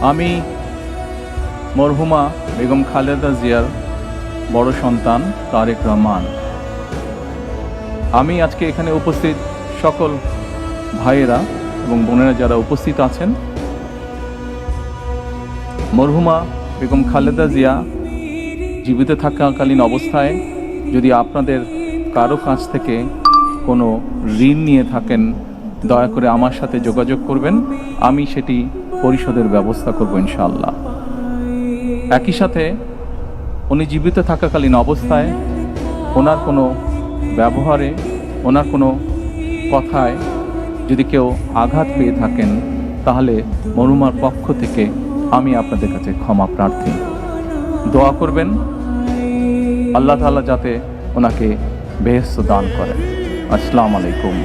আমি মরহুমা বেগম খালেদা জিয়ার বড় সন্তান তারেক রহমান। আমি আজকে এখানে উপস্থিত সকল ভাইয়েরা এবং বোনেরা যারা উপস্থিত আছেন, মরহুমা বেগম খালেদা জিয়া জীবিত থাকাকালীন অবস্থায় যদি আপনাদের কারো কাছ থেকে কোনো ঋণ নিয়ে থাকেন, দয়া করে আমার সাথে যোগাযোগ করবেন, আমি সেটি পরিশোধের ব্যবস্থা করব ইনশাআল্লাহ। একই সাথে উনি জীবিত থাকাকালীন অবস্থায় ওনার কোনো ব্যবহারে, ওনার কোনো কথায় যদি কেউ আঘাত পেয়ে থাকেন, তাহলে মরহুমার পক্ষ থেকে আমি আপনাদের কাছে ক্ষমা প্রার্থী। দোয়া করবেন আল্লাহ তাআলা যাতে ওনাকে বেহেশত দান করেন। আসসালামু আলাইকুম।